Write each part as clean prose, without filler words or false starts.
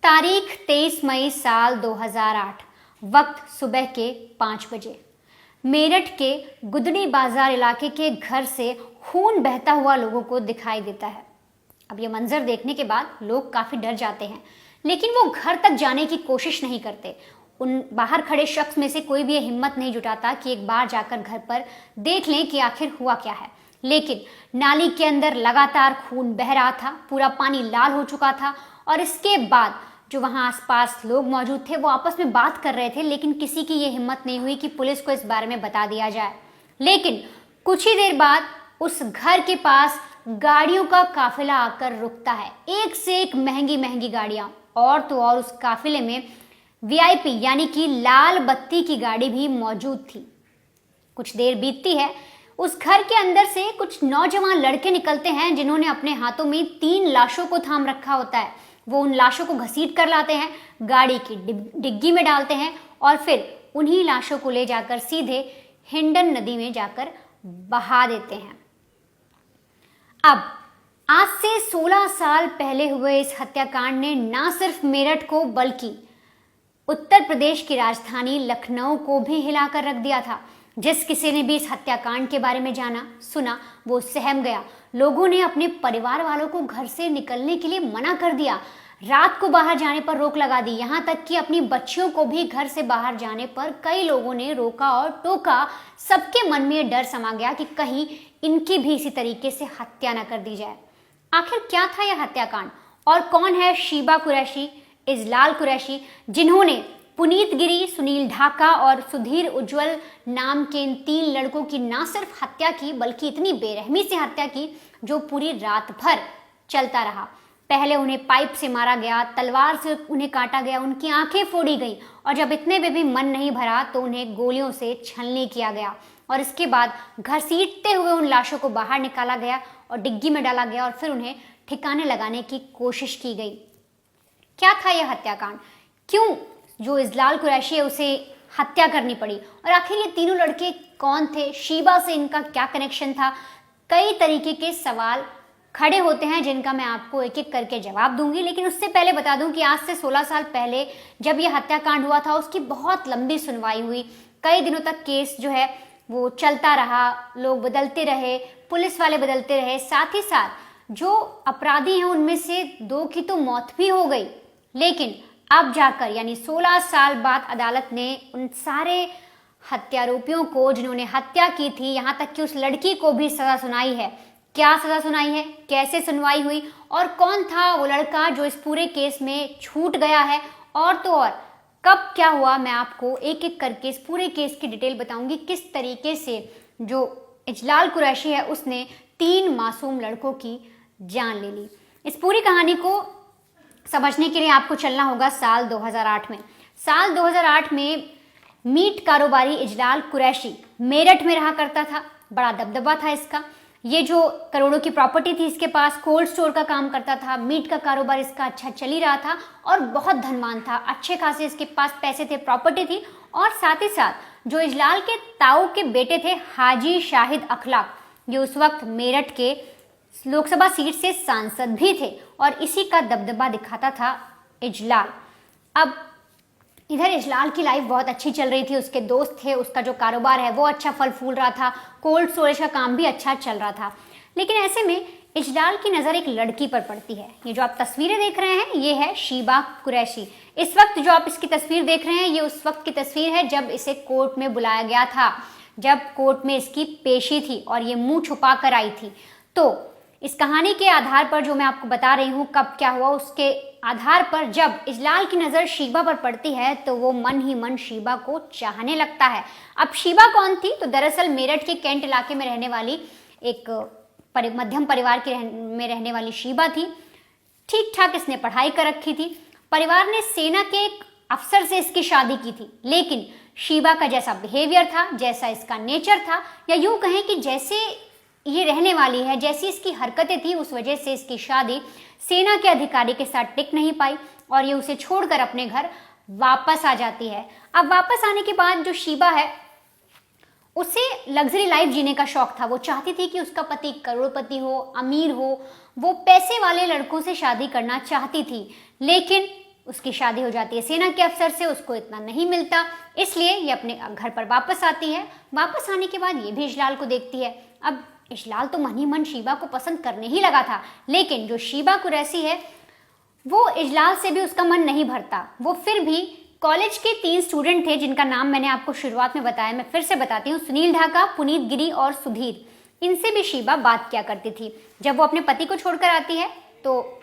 तारीख 23 मई साल 2008। वक्त सुबह के 5 बजे। मेरठ के गुदड़ी बाजार इलाके के घर से खून बहता हुआ लोगों को दिखाई देता है। अब ये मंजर देखने के बाद लोग काफी डर जाते हैं, लेकिन वो घर तक जाने की कोशिश नहीं करते। उन बाहर खड़े शख्स में से कोई भी ये हिम्मत नहीं जुटाता कि एक बार जाकर घर पर देख लें कि आखिर हुआ क्या है। लेकिन नाली के अंदर लगातार खून बह रहा था, पूरा पानी लाल हो चुका था और इसके बाद जो वहां आसपास लोग मौजूद थे वो आपस में बात कर रहे थे, लेकिन किसी की ये हिम्मत नहीं हुई कि पुलिस को इस बारे में बता दिया जाए। लेकिन कुछ ही देर बाद उस घर के पास गाड़ियों का काफिला आकर रुकता है। एक से एक महंगी महंगी गाड़ियां, और तो और उस काफिले में वीआईपी यानी कि लाल बत्ती की गाड़ी भी मौजूद थी। कुछ देर बीतती है, उस घर के अंदर से कुछ नौजवान लड़के निकलते हैं जिन्होंने अपने हाथों में 3 लाशों को थाम रखा होता है। वो उन लाशों को घसीट कर लाते हैं, गाड़ी की डिग्गी में डालते हैं और फिर उन्हीं लाशों को ले जाकर सीधे हिंडन नदी में जाकर बहा देते हैं। अब आज से 16 साल पहले हुए इस हत्याकांड ने ना सिर्फ मेरठ को बल्कि उत्तर प्रदेश की राजधानी लखनऊ को भी हिलाकर रख दिया था। जिस किसी ने भी इस हत्याकांड के बारे में जाना सुना वो सहम गया। लोगों ने अपने परिवार वालों को घर से निकलने के लिए मना कर दिया, रात को बाहर जाने पर रोक लगा दी। यहाँ तक कि अपनी बच्चियों को भी घर से बाहर जाने पर कई लोगों ने रोका और टोका। सबके मन में ये डर समा गया कि कहीं इनकी भी इसी तरीके से हत्या न कर दी जाए। आखिर क्या था यह हत्याकांड और कौन है शीबा कुरैशी, इजलाल कुरैशी, जिन्होंने पुनीत गिरी, सुनील ढाका और सुधीर उज्जवल नाम के इन 3 लड़कों की ना सिर्फ हत्या की बल्कि इतनी बेरहमी से हत्या की जो पूरी रात भर चलता रहा। पहले उन्हें पाइप से मारा गया, तलवार से उन्हें काटा गया, उनकी आंखें फोड़ी गई और जब इतने में भी मन नहीं भरा तो उन्हें गोलियों से छलनी किया गया और इसके बाद घसीटते हुए उन लाशों को बाहर निकाला गया और डिग्गी में डाला गया और फिर उन्हें ठिकाने लगाने की कोशिश की गई। क्या था यह हत्याकांड? क्यों जो इजलाल कुरैशी है उसे हत्या करनी पड़ी? और आखिर ये तीनों लड़के कौन थे? शीबा से इनका क्या कनेक्शन था? कई तरीके के सवाल खड़े होते हैं जिनका मैं आपको एक एक करके जवाब दूंगी। लेकिन उससे पहले बता दूं कि आज से 16 साल पहले जब यह हत्याकांड हुआ था उसकी बहुत लंबी सुनवाई हुई। कई दिनों तक केस जो है वो चलता रहा, लोग बदलते रहे, पुलिस वाले बदलते रहे, साथ ही साथ जो अपराधी हैं उनमें से 2 की तो मौत भी हो गई। लेकिन अब जाकर यानी 16 साल बाद अदालत ने उन सारे हत्यारोपियों को जिन्होंने हत्या की थी, यहाँ तक कि उस लड़की को भी सजा सुनाई है। क्या सजा सुनाई है, कैसे सुनवाई हुई और कौन था वो लड़का जो इस पूरे केस में छूट गया है, और तो और कब क्या हुआ, मैं आपको एक एक करके इस पूरे केस की डिटेल बताऊंगी। किस तरीके से जो इजलाल कुरैशी है उसने 3 मासूम लड़कों की जान ले ली। इस पूरी कहानी को समझने के लिए आपको चलना होगा साल 2008 में। साल 2008 में मीट कारोबारी इजलाल कुरैशी मेरठ में रहा करता था। बड़ा दबदबा था इसका। ये जो करोड़ों की प्रॉपर्टी थी इसके पास, कोल्ड स्टोर का काम करता था, मीट का कारोबार इसका अच्छा चल ही रहा था और बहुत धनवान था। अच्छे खासे इसके पास पैसे थे, प्रॉपर्टी थी। और साथ ही साथ जो इजलाल के ताऊ के बेटे थे हाजी शाहिद अखलाक, ये उस वक्त मेरठ के लोकसभा सीट से सांसद भी थे और इसी का दबदबा दिखाता था इजलाल। अब इधर इजलाल की लाइफ बहुत अच्छी चल रही थी, उसके दोस्त थे, उसका जो कारोबार है वो अच्छा फल फूल रहा था, कोल्ड स्टोरेज का काम भी अच्छा चल रहा था। लेकिन ऐसे में इजलाल की नज़र एक लड़की पर पड़ती है। ये जो आप तस्वीरें देख रहे हैं ये है शीबा कुरैशी। इस वक्त जो आप इसकी तस्वीर देख रहे हैं ये उस वक्त की तस्वीर है जब इसे कोर्ट में बुलाया गया था, जब कोर्ट में इसकी पेशी थी और ये मुंह छुपा कर आई थी। तो इस कहानी के आधार पर जो मैं आपको बता रही हूँ कब क्या हुआ, उसके आधार पर जब इजलाल की नज़र शीबा पर पड़ती है तो वो मन ही मन शीबा को चाहने लगता है। अब शीबा कौन थी? तो दरअसल मेरठ के कैंट इलाके में रहने वाली एक मध्यम परिवार में रहने वाली शीबा थी। ठीक ठाक इसने पढ़ाई कर रखी थी। परिवार ने सेना के एक अफसर से इसकी शादी की थी, लेकिन शीबा का जैसा बिहेवियर था, जैसा इसका नेचर था, या यूं कहें कि जैसे ये रहने वाली है, जैसी इसकी हरकतें थी, उस वजह से इसकी शादी सेना के अधिकारी के साथ टिक नहीं पाई और ये उसे छोड़कर अपने घर वापस आ जाती है। अब वापस आने के बाद जो शीबा है उसे लग्जरी लाइफ जीने का शौक था। वो चाहती थी कि उसका पति करोड़पति हो, अमीर हो, वो पैसे वाले लड़कों से शादी करना चाहती थी। लेकिन उसकी शादी हो जाती है सेना के अफसर से, उसको इतना नहीं मिलता, इसलिए ये अपने घर पर वापस आती है। वापस आने के बाद ये भी इजलाल को देखती है। अब इजलाल तो मन ही मन शीबा को पसंद करने ही लगा था, लेकिन जो शीबा कुरैशी है वो इजलाल से भी उसका मन नहीं भरता। वो फिर भी कॉलेज के 3 स्टूडेंट थे जिनका नाम मैंने आपको शुरुआत में बताया, मैं फिर से बताती हूँ, सुनील ढाका, पुनीत गिरी और सुधीर। इनसे भी शीबा बात किया करती थी। जब वो अपने पति को छोड़कर आती है तो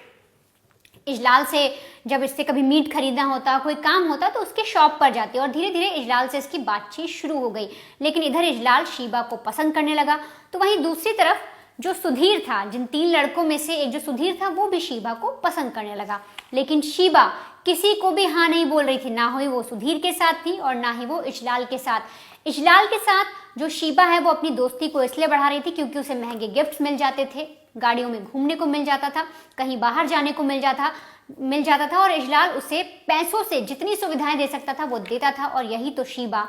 इजलाल से जब इससे कभी मीट खरीदना होता, कोई काम होता, तो उसके शॉप पर जाती है और धीरे धीरे इजलाल से इसकी बातचीत शुरू हो गई। लेकिन इधर इजलाल शीबा को पसंद करने लगा, तो वहीं दूसरी तरफ जो सुधीर था, जिन 3 लड़कों में से एक जो सुधीर था, वो भी शीबा को पसंद करने लगा। लेकिन शीबा किसी को भी हाँ नहीं बोल रही थी, ना ही वो सुधीर के साथ थी और ना ही वो इजलाल के साथ। इजलाल के साथ जो शीबा है वो अपनी दोस्ती को इसलिए बढ़ा रही थी क्योंकि उसे महंगे गिफ्ट्स मिल जाते थे, गाड़ियों में घूमने को मिल जाता था, कहीं बाहर जाने को मिल जाता था और इजलाल उसे पैसों से जितनी सुविधाएं दे सकता था वो देता था, और यही तो शीबा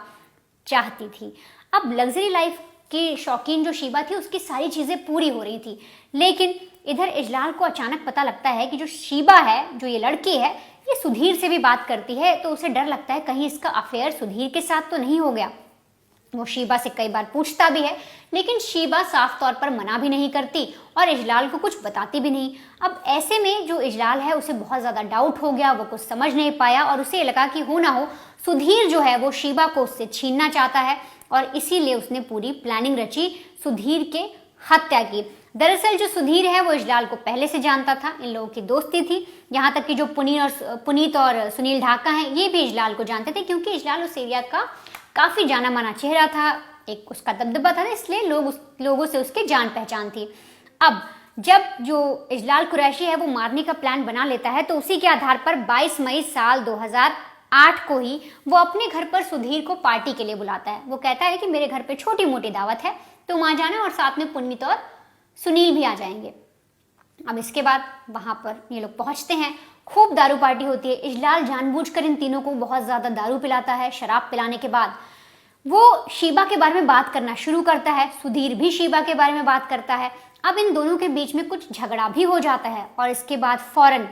चाहती थी। अब लग्जरी लाइफ की शौकीन जो शीबा थी उसकी सारी चीजें पूरी हो रही थी, लेकिन इधर इजलाल को अचानक पता लगता है कि जो शीबा है, जो ये लड़की है, ये सुधीर से भी बात करती है। तो उसे डर लगता है कहीं इसका अफेयर सुधीर के साथ तो नहीं हो गया। वो शीबा से कई बार पूछता भी है, लेकिन शीबा साफ तौर पर मना भी नहीं करती और इजलाल को कुछ बताती भी नहीं। अब ऐसे में जो इजलाल है उसे बहुत ज़्यादा डाउट हो गया, वो कुछ समझ नहीं पाया और उसे लगा कि हो ना हो सुधीर जो है वो शीबा को उससे छीनना चाहता है, और इसीलिए उसने पूरी प्लानिंग रची, सुधीर के हत्या की। दरअसल जो सुधीर है वो इजलाल को पहले से जानता था, इन लोगों की दोस्ती थी। यहाँ तक कि जो पुनीत और सुनील ढाका हैं ये भी इजलाल को जानते थे, क्योंकि इजलाल उस एरिया का काफ़ी जाना माना चेहरा था, एक उसका दबदबा था, इसलिए लोगों से उसकी जान पहचान थी। अब जब जो इजलाल कुरैशी है वो मारने का प्लान बना लेता है, तो उसी के आधार पर 22 मई साल 2008 को ही वो अपने घर पर सुधीर को पार्टी के लिए बुलाता है। वो कहता है कि मेरे घर पे छोटी मोटी दावत है, तुम आ जाना और साथ में पुनीत और सुनील भी आ जाएंगे। अब इसके बाद वहां पर ये लोग पहुंचते हैं, खूब दारू पार्टी होती है। इजलाल जानबूझकर इन तीनों को बहुत ज्यादा दारू पिलाता है। शराब पिलाने के बाद वो शीबा के बारे में बात करना शुरू करता है, सुधीर भी शीबा के बारे में बात करता है। अब इन दोनों के बीच में कुछ झगड़ा भी हो जाता है और इसके बाद फौरन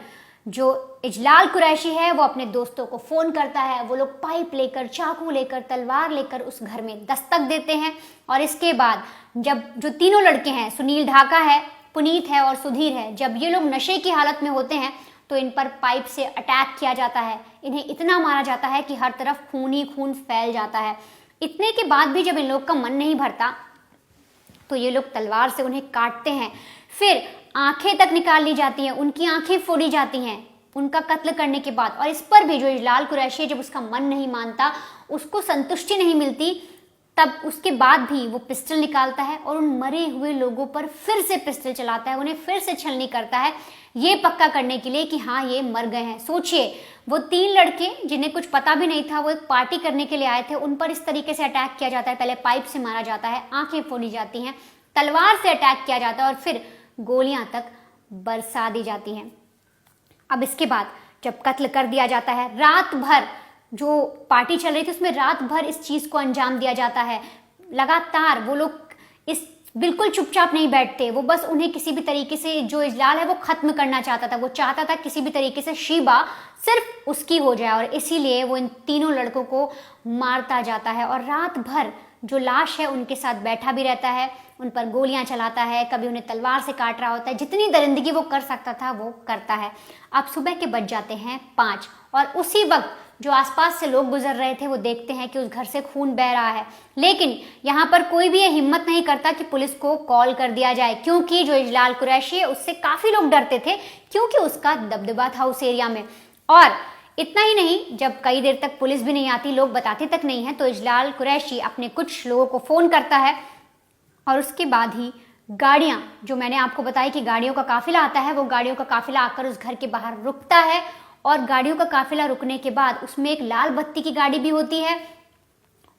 जो इजलाल कुरैशी है वो अपने दोस्तों को फोन करता है। वो लोग पाइप लेकर, चाकू लेकर, तलवार लेकर उस घर में दस्तक देते हैं और इसके बाद जब जो तीनों लड़के हैं, सुनील ढाका है, पुनीत है और सुधीर है, जब ये लोग नशे की हालत में होते हैं तो इन पर पाइप से अटैक किया जाता है। इन्हें इतना मारा जाता है कि हर तरफ खून ही खून फैल जाता है। इतने के बाद भी जब इन लोग का मन नहीं भरता तो ये लोग तलवार से उन्हें काटते हैं, फिर आंखें तक निकाल ली जाती हैं, उनकी आंखें फोड़ी जाती हैं उनका कत्ल करने के बाद। और इस पर भी जो इजलाल कुरैशी जब उसका मन नहीं मानता, उसको संतुष्टि नहीं मिलती, तब उसके बाद भी वो पिस्टल निकालता है और उन मरे हुए लोगों पर फिर से पिस्टल चलाता है, उन्हें फिर से छलनी करता है, ये पक्का करने के लिए कि हाँ ये मर गए हैं। सोचिए, वो 3 लड़के जिन्हें कुछ पता भी नहीं था, वो एक पार्टी करने के लिए आए थे, उन पर इस तरीके से अटैक किया जाता है। पहले पाइप से मारा जाता है, आंखें फोड़ी जाती हैं, तलवार से अटैक किया जाता है और फिर गोलियां तक बरसा दी जाती हैं। अब इसके बाद जब कत्ल कर दिया जाता है, रात भर जो पार्टी चल रही थी उसमें रात भर इस चीज को अंजाम दिया जाता है। लगातार वो लोग इस बिल्कुल चुपचाप नहीं बैठते, वो बस उन्हें किसी भी तरीके से, जो इजलाल है वो खत्म करना चाहता था, वो चाहता था किसी भी तरीके से शीबा सिर्फ उसकी हो जाए, और इसीलिए वो इन तीनों लड़कों को मारता जाता है और रात भर जो लाश है उनके साथ बैठा भी रहता है, उन पर गोलियां चलाता है, कभी उन्हें तलवार से काट रहा होता है, जितनी दरिंदगी वो कर सकता था वो करता है। अब सुबह के बज जाते हैं 5 और उसी वक्त जो आसपास से लोग गुजर रहे थे वो देखते हैं कि उस घर से खून बह रहा है, लेकिन यहाँ पर कोई भी ये हिम्मत नहीं करता कि पुलिस को कॉल कर दिया जाए, क्योंकि जो इजलाल कुरैशी है उससे काफी लोग डरते थे, क्योंकि उसका दबदबा था उस एरिया में। और इतना ही नहीं, जब कई देर तक पुलिस भी नहीं आती, लोग बताते तक नहीं है, तो इजलाल कुरैशी अपने कुछ लोगों को फोन करता है और उसके बाद ही गाड़ियां, जो मैंने आपको बताया कि गाड़ियों का काफिला आता है, वो गाड़ियों का काफिला आकर उस घर के बाहर रुकता है और गाड़ियों का काफिला रुकने के बाद उसमें एक लाल बत्ती की गाड़ी भी होती है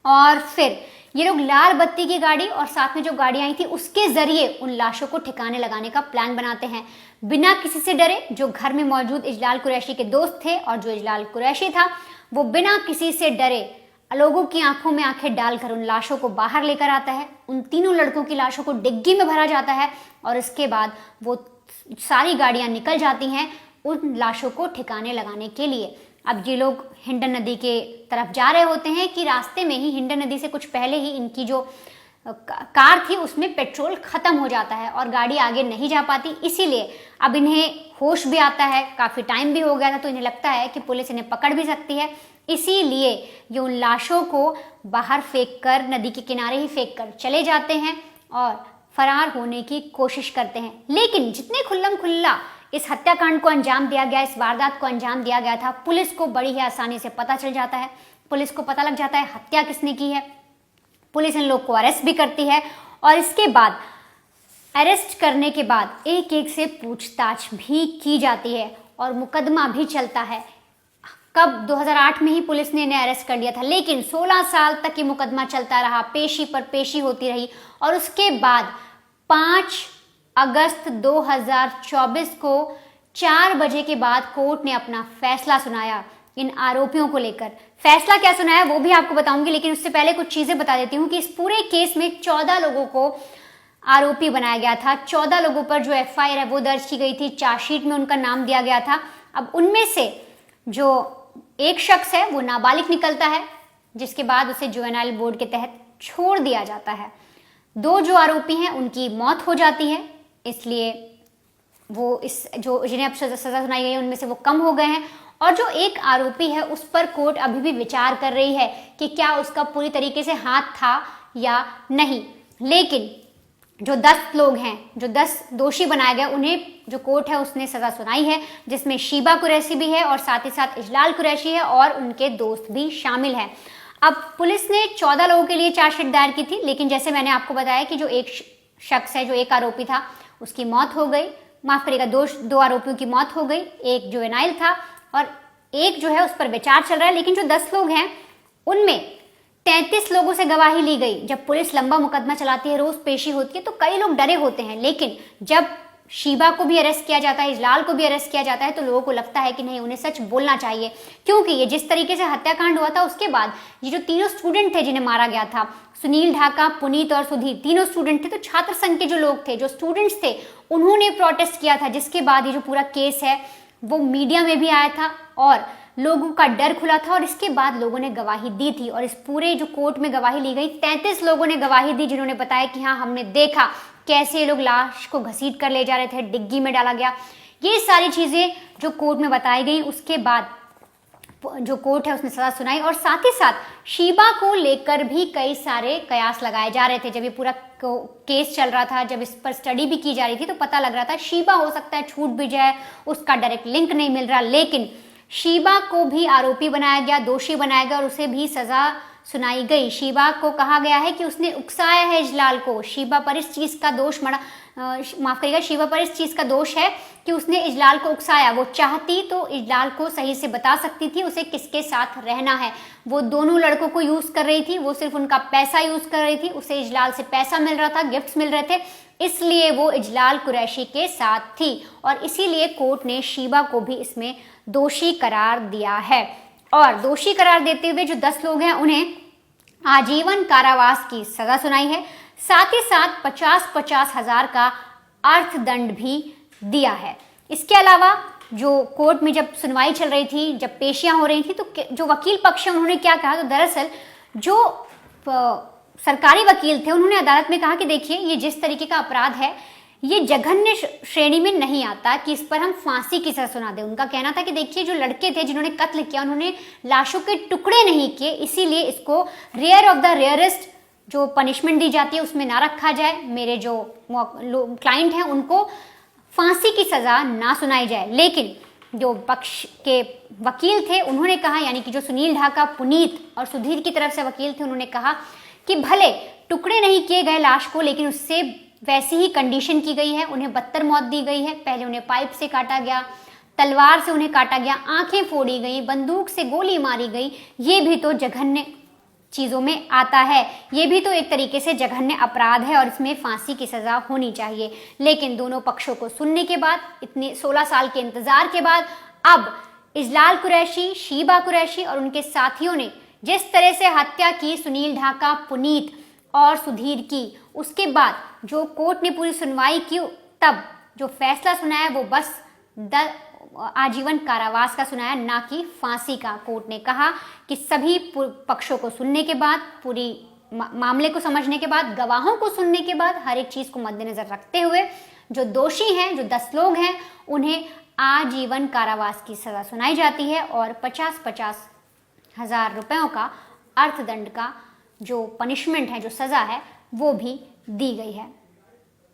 और फिर ये लोग लाल बत्ती की गाड़ी और साथ में जो गाड़ी आई थी उसके जरिए उन लाशों को ठिकाने लगाने का प्लान बनाते हैं, बिना किसी से डरे। जो घर में मौजूद इजलाल कुरैशी के दोस्त थे और जो इजलाल कुरैशी था वो बिना किसी से डरे लोगों की आंखों में आंखें डालकर उन लाशों को बाहर लेकर आता है। उन तीनों लड़कों की लाशों को डिग्गी में भरा जाता है और इसके बाद वो सारी गाड़ियां निकल जाती हैं। उन लाशों को ठिकाने लगाने के लिए। अब ये लोग हिंडन नदी के तरफ जा रहे होते हैं कि रास्ते में ही, हिंडन नदी से कुछ पहले ही, इनकी जो कार थी उसमें पेट्रोल खत्म हो जाता है और गाड़ी आगे नहीं जा पाती। इसीलिए अब इन्हें होश भी आता है, काफ़ी टाइम भी हो गया था, तो इन्हें लगता है कि पुलिस इन्हें पकड़ भी सकती है। इसीलिए ये उन लाशों को बाहर फेंक कर, नदी के किनारे ही फेंक कर चले जाते हैं और फरार होने की कोशिश करते हैं। लेकिन जितने खुल्लम खुल्ला इस हत्याकांड को अंजाम दिया गया, इस वारदात को अंजाम दिया गया था, पुलिस को बड़ी ही आसानी से पता चल जाता है। पुलिस को पता लग जाता है हत्या किसने की है। पुलिस इन लोग को अरेस्ट भी करती है और इसके बाद, अरेस्ट करने के बाद एक एक से पूछताछ भी की जाती है और मुकदमा भी चलता है। कब 2008 में ही पुलिस ने इन्हें अरेस्ट कर लिया था, लेकिन 16 साल तक ये मुकदमा चलता रहा, पेशी पर पेशी होती रही और उसके बाद 5 अगस्त 2024 को 4 बजे के बाद कोर्ट ने अपना फैसला सुनाया इन आरोपियों को लेकर। फैसला क्या सुनाया वो भी आपको बताऊंगी, लेकिन उससे पहले कुछ चीजें बता देती हूँ कि इस पूरे केस में 14 लोगों को आरोपी बनाया गया था। 14 लोगों पर जो एफआईआर है वो दर्ज की गई थी, चार्जशीट में उनका नाम दिया गया था। अब उनमें से जो एक शख्स है वो नाबालिग निकलता है, जिसके बाद उसे जुवेनाइल बोर्ड के तहत छोड़ दिया जाता है। 2 जो आरोपी हैं उनकी मौत हो जाती है, इसलिए वो इस जो जिन्हें अब सजा सुनाई गई है उनमें से वो कम हो गए हैं। और जो एक आरोपी है उस पर कोर्ट अभी भी विचार कर रही है कि क्या उसका पूरी तरीके से हाथ था या नहीं। लेकिन जो 10 लोग हैं, जो 10 दोषी बनाए गए, उन्हें जो कोर्ट है उसने सजा सुनाई है, जिसमें शीबा कुरैशी भी है और साथ ही साथ इजलाल कुरैशी है और उनके दोस्त भी शामिल हैं। अब पुलिस ने 14 लोगों के लिए चार्जशीट दायर की थी, लेकिन जैसे मैंने आपको बताया कि जो एक शख्स है, जो एक आरोपी था, उसकी मौत हो गई, माफ करिएगा, 2 आरोपियों की मौत हो गई। एक जुवेनाइल था और एक जो है उस पर विचार चल रहा है। लेकिन जो 10 लोग हैं उनमें 33 लोगों से गवाही ली गई। जब पुलिस लंबा मुकदमा चलाती है, रोज पेशी होती है, तो कई लोग डरे होते हैं, लेकिन जब शीबा को भी अरेस्ट किया जाता है, इजलाल को भी अरेस्ट किया जाता है, तो लोगों को लगता है कि नहीं, उन्हें सच बोलना चाहिए। क्योंकि ये जिस तरीके से हत्याकांड हुआ था उसके बाद ये जो तीनों स्टूडेंट थे जिन्हें मारा गया था, सुनील ढाका, पुनीत और सुधीर, तीनों स्टूडेंट थे। तो छात्र संघ के जो लोग थे, जो स्टूडेंट्स थे, उन्होंने प्रोटेस्ट किया था, जिसके बाद ये जो पूरा केस है वो मीडिया में भी आया था और लोगों का डर खुला था। और इसके बाद लोगों ने गवाही दी थी और इस पूरे जो कोर्ट में गवाही ली गई, 33 लोगों ने गवाही दी, जिन्होंने बताया कि हाँ, हमने देखा कैसे ये लोग लाश को घसीट कर ले जा रहे थे, डिग्गी में डाला गया। ये सारी चीजें जो कोर्ट में बताई गई, उसके बाद जो कोर्ट है उसने सजा सुनाई। और साथ ही साथ शीबा को लेकर भी कई सारे कयास लगाए जा रहे थे। जब ये पूरा केस चल रहा था, जब इस पर स्टडी भी की जा रही थी, तो पता लग रहा था शीबा हो सकता है छूट भी जाए, उसका डायरेक्ट लिंक नहीं मिल रहा। लेकिन शीबा को भी आरोपी बनाया गया, दोषी बनाया गया और उसे भी सजा सुनाई गई। शीबा को कहा गया है कि उसने उकसाया है इजलाल को। शीबा पर इस चीज का दोष माफ करिएगा, शीबा पर इस चीज का दोष है कि उसने इजलाल को उकसाया। वो चाहती तो इजलाल को सही से बता सकती थी उसे किसके साथ रहना है। वो दोनों लड़कों को यूज कर रही थी, वो सिर्फ उनका पैसा यूज कर रही थी। उसे इजलाल से पैसा मिल रहा था, गिफ्ट्स मिल रहे थे, इसलिए वो इजलाल कुरैशी के साथ थी और इसीलिए कोर्ट ने शीबा को भी इसमें दोषी करार दिया है। और दोषी करार देते हुए जो 10 लोग हैं उन्हें आजीवन कारावास की सजा सुनाई है। साथ ही साथ 50-50 हजार का अर्थदंड भी दिया है। इसके अलावा जो कोर्ट में जब सुनवाई चल रही थी, जब पेशियां हो रही थी, तो जो वकील पक्ष है उन्होंने क्या कहा, तो दरअसल जो सरकारी वकील थे उन्होंने अदालत में कहा कि देखिए, ये जिस तरीके का अपराध है ये जघन्य श्रेणी में नहीं आता कि इस पर हम फांसी की सजा सुना दें। उनका कहना था कि देखिए, जो लड़के थे जिन्होंने कत्ल किया उन्होंने लाशों के टुकड़े नहीं किए, इसीलिए इसको रेयर ऑफ द रेयरेस्ट जो पनिशमेंट दी जाती है उसमें ना रखा जाए। मेरे जो क्लाइंट हैं उनको फांसी की सजा ना सुनाई जाए। लेकिन जो पक्ष के वकील थे उन्होंने कहा, यानी कि जो सुनील ढाका, पुनीत और सुधीर की तरफ से वकील थे, उन्होंने कहा कि भले टुकड़े नहीं किए गए लाश को, लेकिन उससे वैसी ही कंडीशन की गई है, उन्हें बदतर मौत दी गई है। पहले उन्हें पाइप से काटा गया, तलवार से उन्हें काटा गया, आंखें फोड़ी गई, बंदूक से गोली मारी गई। ये भी तो जघन्य चीजों में आता है, ये भी तो एक तरीके से जघन्य अपराध है और इसमें फांसी की सजा होनी चाहिए। लेकिन दोनों पक्षों को सुनने के बाद, इतने 16 साल के इंतजार के बाद, अब इजलाल कुरैशी, शीबा कुरैशी और उनके साथियों ने जिस तरह से हत्या की सुनील ढाका, पुनीत और सुधीर की, उसके बाद जो कोर्ट ने पूरी सुनवाई की, तब जो फैसला सुनाया वो बस आजीवन कारावास का सुनाया, ना कि फांसी का। कोर्ट ने कहा कि सभी पक्षों को सुनने के बाद, पूरी मामले को समझने के बाद, गवाहों को सुनने के बाद, हर एक चीज को मद्देनजर रखते हुए जो दोषी हैं, जो 10 लोग हैं, उन्हें आजीवन कारावास की सजा सुनाई जाती है और 50-50 हजार रुपयों का अर्थदंड का जो पनिशमेंट है, जो सजा है, वो भी दी गई है।